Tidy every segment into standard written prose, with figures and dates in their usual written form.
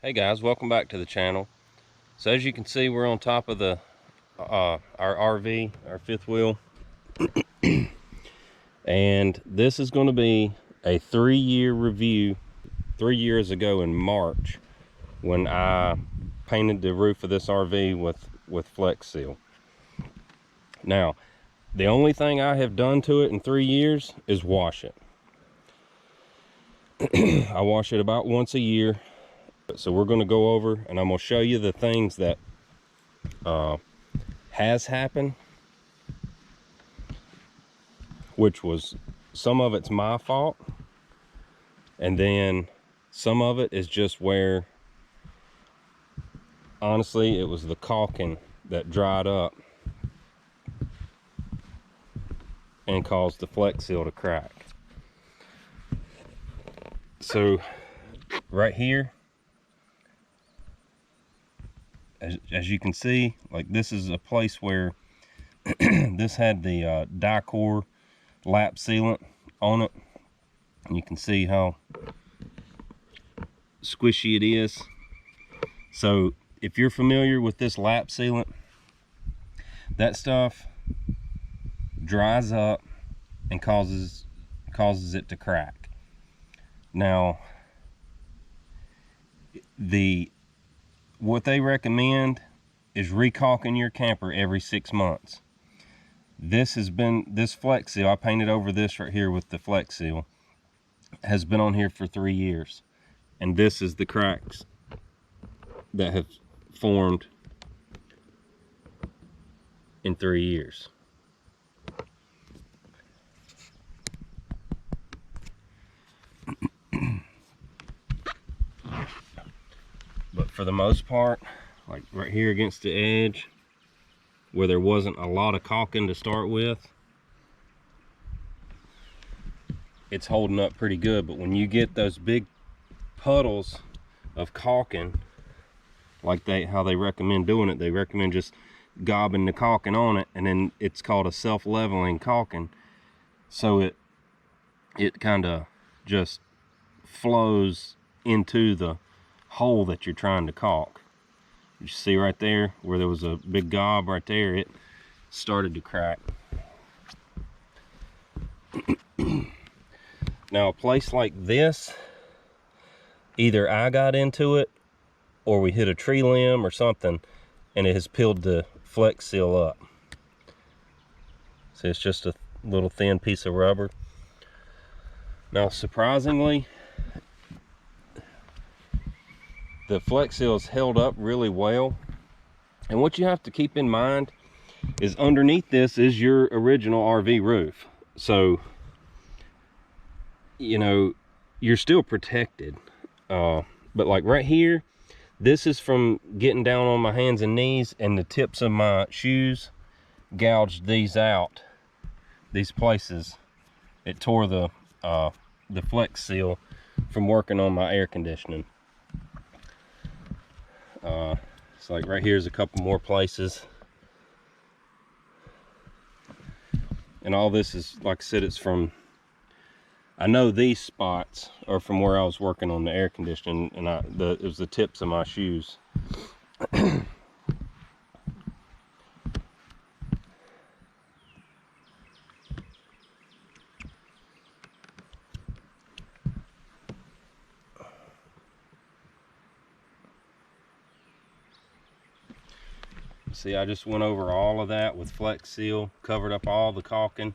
Hey guys, welcome back to the channel. So as you can see, we're on top of the our RV, our fifth wheel, and this is going to be a 3-year review. 3 years ago in March, when I painted the roof of this RV with Flex Seal. Now, the only thing I have done to it in 3 years is wash it. I wash it about once a year. So we're going to go over and I'm going to show you the things that has happened, which was, some of it's my fault, and then some of it is just where, honestly, it was the caulking that dried up and caused the Flex Seal to crack. So right here, as you can see, like, this is a place where this had the Dicor lap sealant on it, and you can see how squishy it is. So if you're familiar with this lap sealant, that stuff dries up and causes it to crack. Now, what they recommend is recalking your camper every 6 months. This Flex Seal, I painted over this right here with the Flex Seal, has been on here for 3 years, and this is the cracks that have formed in 3 years. But for the most part, like right here against the edge, where there wasn't a lot of caulking to start with, it's holding up pretty good. But when you get those big puddles of caulking, like how they recommend doing it, they recommend just gobbing the caulking on it, and then it's called a self-leveling caulking. So it kind of just flows into the hole that you're trying to caulk. You see right there where there was a big gob right there, it started to crack. Now, a place like this, either I got into it or we hit a tree limb or something, and it has peeled the Flex Seal up. So it's just a little thin piece of rubber. Now, surprisingly, the Flex Seal is held up really well. And what you have to keep in mind is underneath this is your original RV roof. So, you know, you're still protected. But like right here, this is from getting down on my hands and knees, and the tips of my shoes gouged these out. These places, it tore the Flex Seal from working on my air conditioning. It's like right here's a couple more places, and all this is, like I said, it's from, I know these spots are from where I was working on the air conditioning, and it was the tips of my shoes. See, I just went over all of that with Flex Seal, covered up all the caulking.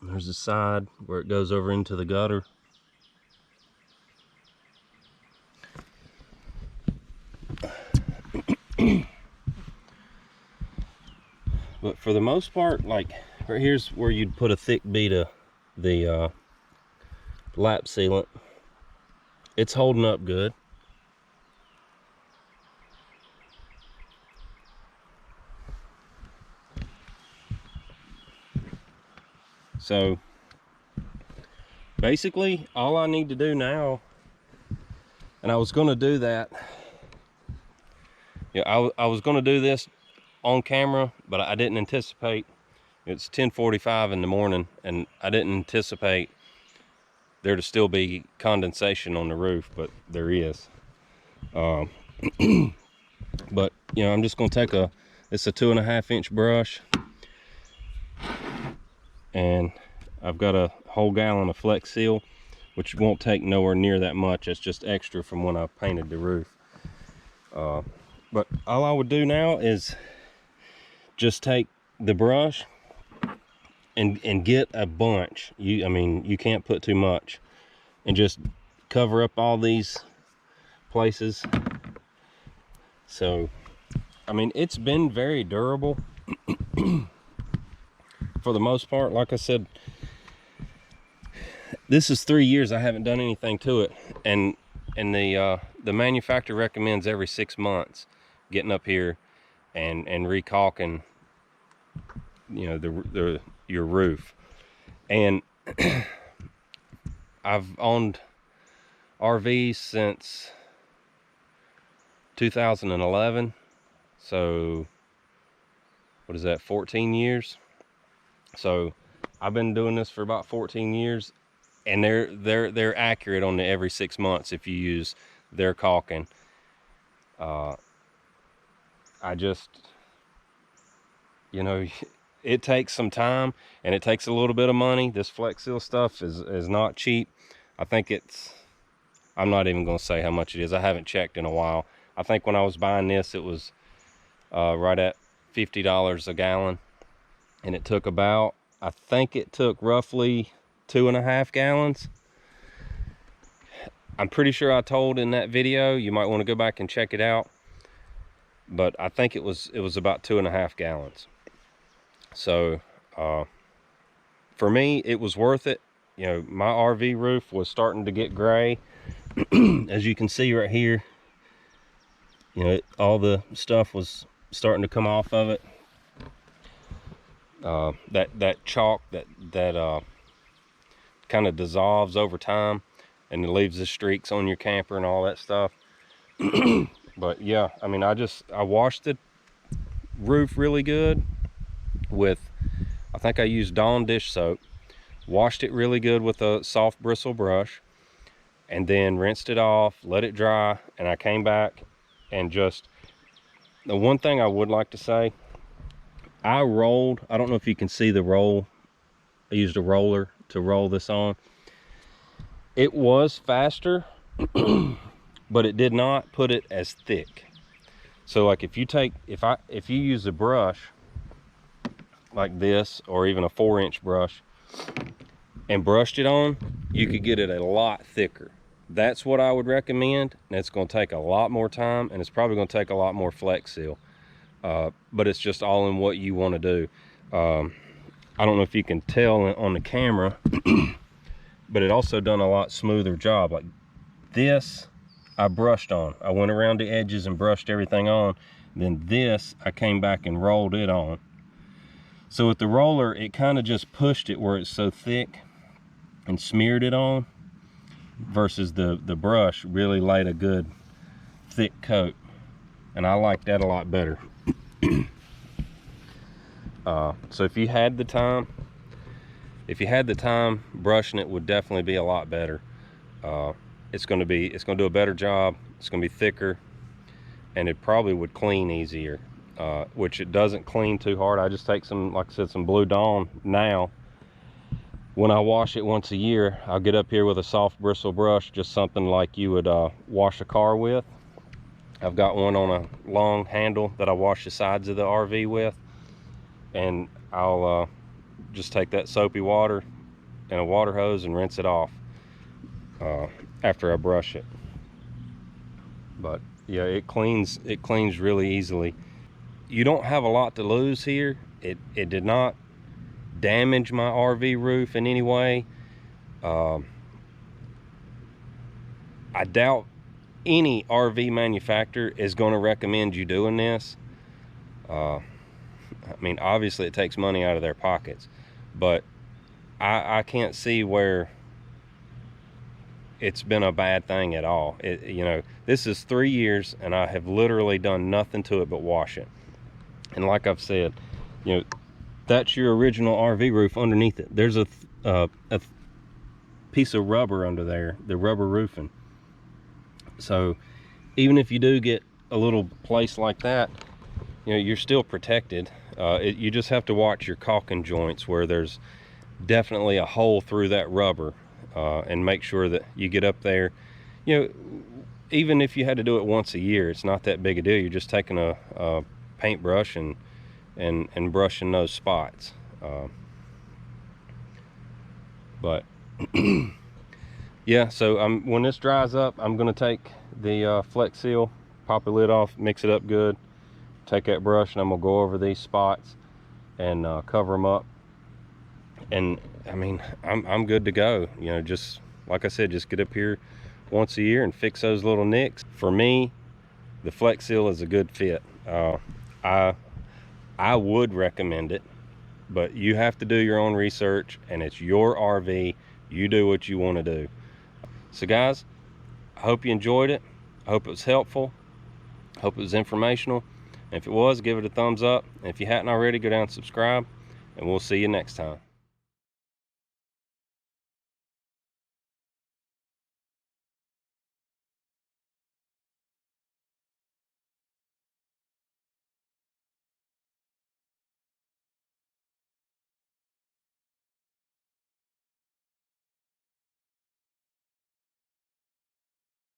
There's the side where it goes over into the gutter. But for the most part, like right here's where you'd put a thick bead of the lap sealant. It's holding up good. So basically all I need to do now, and I was going to do that, I was going to do this on camera, but I didn't anticipate It's 10:45 in the morning, and I didn't anticipate there to still be condensation on the roof, but there is. But you know, I'm just gonna take it's a 2.5 inch brush, and I've got a whole gallon of Flex Seal, which won't take nowhere near that much. It's just extra from when I painted the roof. But all I would do now is just take the brush and get a bunch. I mean, you can't put too much, and just cover up all these places. So, I mean, it's been very durable for the most part. Like I said, this is 3 years I haven't done anything to it, and the manufacturer recommends every 6 months getting up here and recalking, you know, your roof. And I've owned RVs since 2011, so what is that, 14 years? So I've been doing this for about 14 years, and they're accurate on the every 6 months if you use their caulking. I just, you know, it takes some time, and it takes a little bit of money. This Flex Seal stuff is not cheap. I think I'm not even going to say how much it is. I haven't checked in a while. I think when I was buying this, it was right at $50 a gallon, and it took about, I think it took roughly 2.5 gallons. I'm pretty sure I told in that video, you might want to go back and check it out, but I think it was about 2.5 gallons. So for me, it was worth it. You know, my RV roof was starting to get gray. As you can see right here, you know, all the stuff was starting to come off of it. That chalk that kind of dissolves over time, and it leaves the streaks on your camper and all that stuff. But yeah, I mean, I washed the roof really good with, I think I used Dawn dish soap, washed it really good with a soft bristle brush, and then rinsed it off, let it dry, and I came back and just, the one thing I would like to say, I rolled, I don't know if you can see the roll, I used a roller to roll this on. It was faster, but it did not put it as thick. So like if you use a brush like this, or even a 4-inch brush, and brushed it on, you could get it a lot thicker. That's what I would recommend, and it's going to take a lot more time, and it's probably going to take a lot more Flex Seal. But it's just all in what you want to do. I don't know if you can tell on the camera, but it also done a lot smoother job. Like this, I brushed on. I went around the edges and brushed everything on. Then this, I came back and rolled it on. So with the roller, it kind of just pushed it where it's so thick and smeared it on, versus the brush really laid a good thick coat, and I like that a lot better. So if you had the time, brushing it would definitely be a lot better. It's going to do a better job. It's going to be thicker, and it probably would clean easier, which it doesn't clean too hard. I just take some, like I said, some Blue Dawn now. When I wash it once a year, I'll get up here with a soft bristle brush, just something like you would wash a car with. I've got one on a long handle that I wash the sides of the RV with, and I'll just take that soapy water and a water hose and rinse it off after I brush it. But yeah, it cleans really easily. You don't have a lot to lose here. It did not damage my RV roof in any way. I doubt any RV manufacturer is going to recommend you doing this. I mean, obviously it takes money out of their pockets, but I can't see where it's been a bad thing at all. You know, this is 3 years, and I have literally done nothing to it but wash it. And like I've said, you know, that's your original RV roof underneath it. There's a piece of rubber under there, the rubber roofing. So even if you do get a little place like that, you know, you're still protected. You just have to watch your caulking joints where there's definitely a hole through that rubber, and make sure that you get up there. You know, even if you had to do it once a year, it's not that big a deal. You're just taking a paintbrush and brushing those spots. But yeah, so when this dries up, I'm going to take the Flex Seal, pop the lid off, mix it up good, take that brush, and I'm going to go over these spots and cover them up. And I mean, I'm good to go. You know, just like I said, just get up here once a year and fix those little nicks. For me, the Flex Seal is a good fit. I would recommend it, but you have to do your own research, and it's your RV. You do what you want to do. So guys, I hope you enjoyed it. I hope it was helpful. I hope it was informational. And if it was, give it a thumbs up. And if you hadn't already, go down and subscribe, and we'll see you next time.